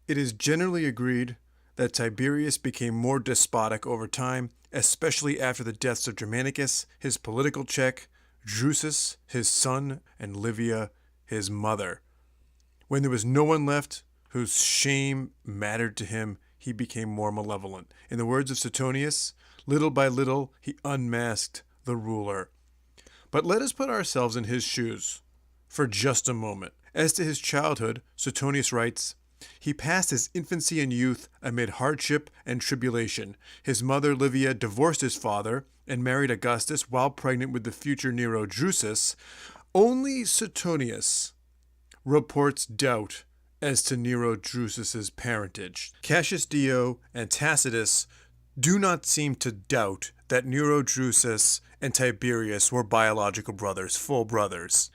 It is generally agreed that Tiberius became more despotic over time, especially after the deaths of Germanicus, his political check, Drusus, his son, and Livia, his mother. When there was no one left whose shame mattered to him, he became more malevolent. In the words of Suetonius, little by little he unmasked the ruler. But let us put ourselves in his shoes for just a moment. As to his childhood, Suetonius writes, he passed his infancy and youth amid hardship and tribulation. His mother Livia divorced his father and married Augustus while pregnant with the future Nero Drusus. Only Suetonius reports doubt as to Nero Drusus's parentage. Cassius Dio and Tacitus do not seem to doubt that Nero Drusus and Tiberius were biological brothers, full brothers.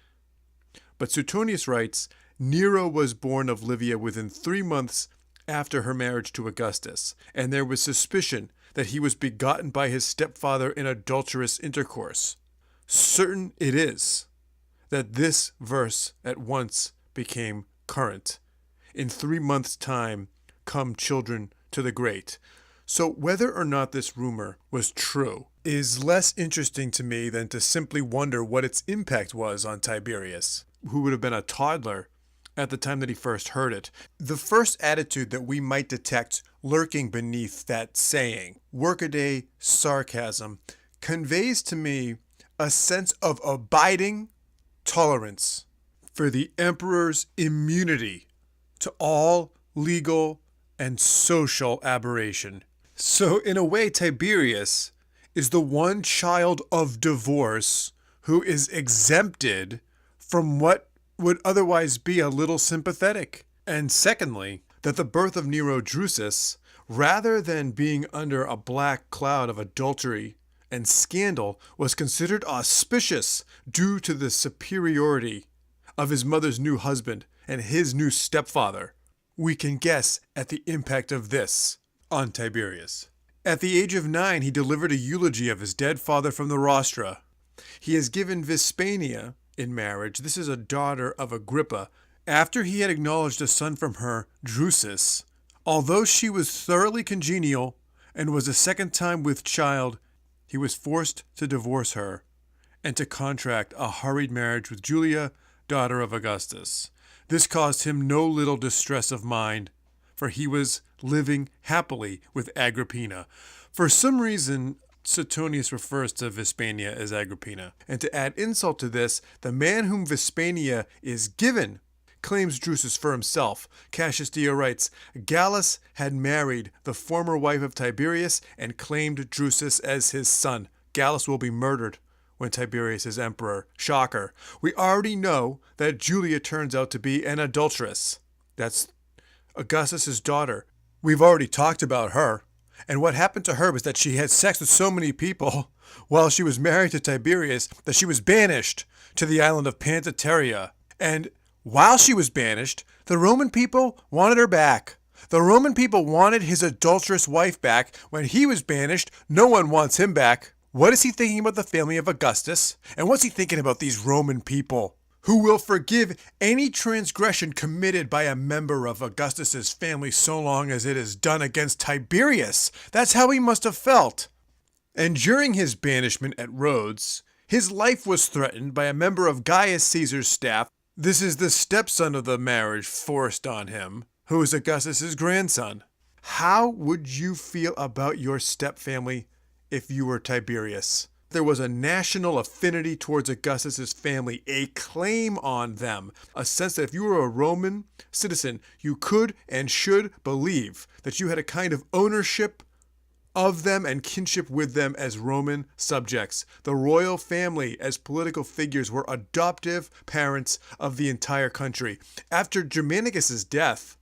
But Suetonius writes, Nero was born of Livia within 3 months after her marriage to Augustus, and there was suspicion that he was begotten by his stepfather in adulterous intercourse. Certain it is that this verse at once became current. In 3 months' time come children to the great. So whether or not this rumor was true is less interesting to me than to simply wonder what its impact was on Tiberius, who would have been a toddler at the time that he first heard it. The first attitude that we might detect lurking beneath that saying, workaday sarcasm, conveys to me a sense of abiding tolerance for the emperor's immunity to all legal and social aberration. So in a way, Tiberius is the one child of divorce who is exempted from what would otherwise be a little sympathetic. And secondly, that the birth of Nero Drusus, rather than being under a black cloud of adultery and scandal, was considered auspicious due to the superiority of his mother's new husband and his new stepfather. We can guess at the impact of this on Tiberius. At the age of 9, he delivered a eulogy of his dead father from the rostra. He has given Vespania in marriage. This is a daughter of Agrippa. After he had acknowledged a son from her, Drusus, although she was thoroughly congenial and was a second time with child, he was forced to divorce her and to contract a hurried marriage with Julia, daughter of Augustus. This caused him no little distress of mind, for he was living happily with Agrippina. For some reason, Suetonius refers to Vespania as Agrippina. And to add insult to this, the man whom Vespania is given claims Drusus for himself. Cassius Dio writes, Gallus had married the former wife of Tiberius and claimed Drusus as his son. Gallus will be murdered when Tiberius is emperor. Shocker. We already know that Julia turns out to be an adulteress. That's Augustus's daughter. We've already talked about her. And what happened to her was that she had sex with so many people while she was married to Tiberius that she was banished to the island of Pantateria. And while she was banished, the Roman people wanted her back. The Roman people wanted his adulterous wife back. When he was banished, no one wants him back. What is he thinking about the family of Augustus? And what's he thinking about these Roman people who will forgive any transgression committed by a member of Augustus's family so long as it is done against Tiberius? That's how he must have felt. And during his banishment at Rhodes, his life was threatened by a member of Gaius Caesar's staff. This is the stepson of the marriage forced on him, who is Augustus's grandson. How would you feel about your stepfamily if you were Tiberius? There was a national affinity towards Augustus's family, a claim on them, a sense that if you were a Roman citizen, you could and should believe that you had a kind of ownership of them and kinship with them as Roman subjects. The royal family as political figures were adoptive parents of the entire country. After Germanicus's death,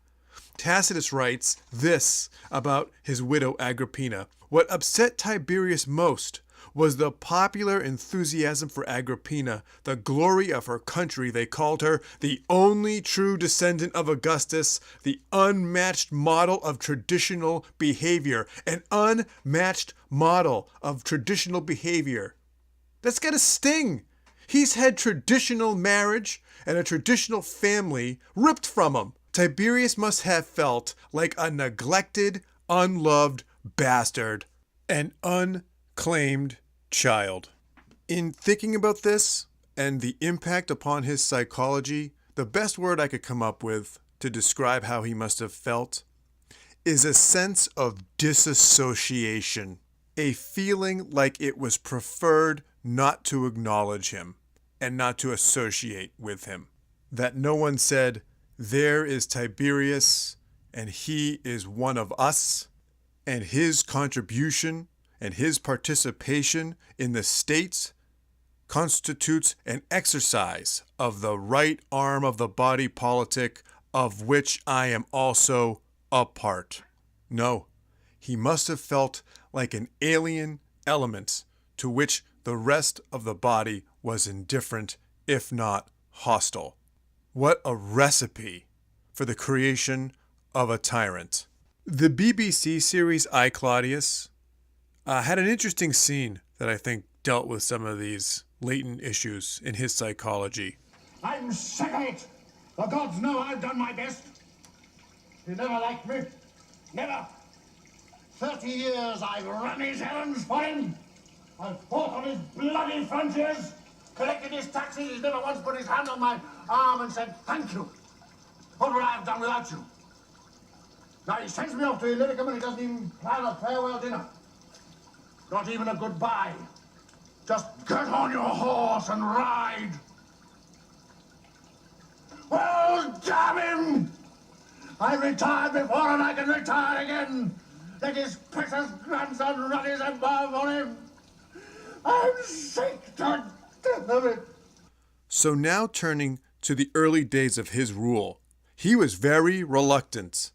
Tacitus writes this about his widow Agrippina. What upset Tiberius most was the popular enthusiasm for Agrippina, the glory of her country. They called her the only true descendant of Augustus, the unmatched model of traditional behavior. An unmatched model of traditional behavior. That's got a sting. He's had traditional marriage and a traditional family ripped from him. Tiberius must have felt like a neglected, unloved bastard, an unclaimed child. In thinking about this and the impact upon his psychology, the best word I could come up with to describe how he must have felt is a sense of disassociation, a feeling like it was preferred not to acknowledge him and not to associate with him. That no one said, there is Tiberius, and he is one of us, and his contribution and his participation in the states constitutes an exercise of the right arm of the body politic of which I am also a part. No, he must have felt like an alien element to which the rest of the body was indifferent, if not hostile. What a recipe for the creation of a tyrant. The BBC series I, Claudius had an interesting scene that I think dealt with some of these latent issues in his psychology. I'm sick of it. The gods know I've done my best. He never liked me. Never. 30 years I've run his errands for him. I've fought on his bloody frontiers, collected his taxes. He's never once put his hand on my arm and said, thank you. What would I have done without you? Now he sends me off to Illyricum and he doesn't even plan a farewell dinner. Not even a goodbye. Just get on your horse and ride. Well, damn him! I retired before and I can retire again. Let his precious grandson run his empire for him. I'm sick to death of it. So now turning to the early days of his rule, he was very reluctant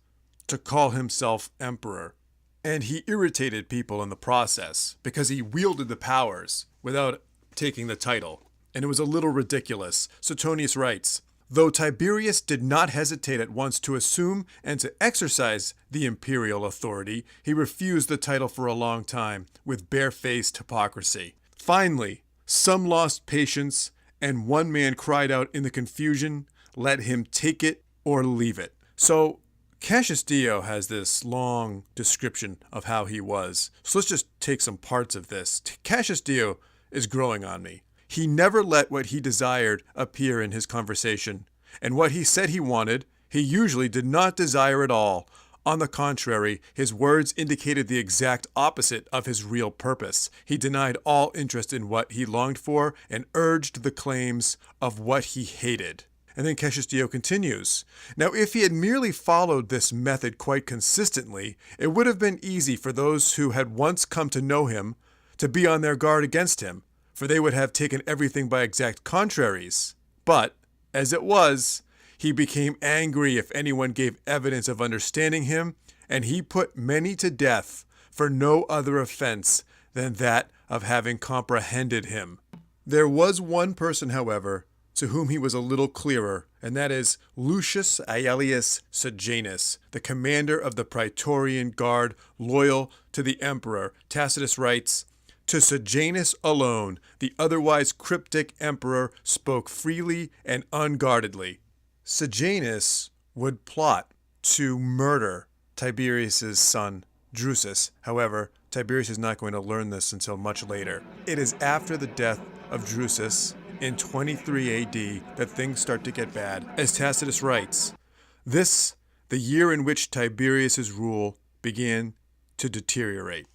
to call himself emperor, and he irritated people in the process because he wielded the powers without taking the title, and it was a little ridiculous. Suetonius writes, though Tiberius did not hesitate at once to assume and to exercise the imperial authority, he refused the title for a long time with barefaced hypocrisy. Finally, some lost patience, and one man cried out in the confusion, let him take it or leave it. So Cassius Dio has this long description of how he was. So let's just take some parts of this. Cassius Dio is growing on me. He never let what he desired appear in his conversation, and what he said he wanted, he usually did not desire at all. On the contrary, his words indicated the exact opposite of his real purpose. He denied all interest in what he longed for and urged the claims of what he hated. And then Cassius Dio continues, now if he had merely followed this method quite consistently, it would have been easy for those who had once come to know him to be on their guard against him, for they would have taken everything by exact contraries. But, as it was, he became angry if anyone gave evidence of understanding him, and he put many to death for no other offense than that of having comprehended him. There was one person, however, to whom he was a little clearer, and that is Lucius Aelius Sejanus, the commander of the Praetorian Guard, loyal to the emperor. Tacitus writes, to Sejanus alone, the otherwise cryptic emperor spoke freely and unguardedly. Sejanus would plot to murder Tiberius's son, Drusus. However, Tiberius is not going to learn this until much later. It is after the death of Drusus in 23 AD that things start to get bad. As Tacitus writes, this, the year in which Tiberius's rule began to deteriorate.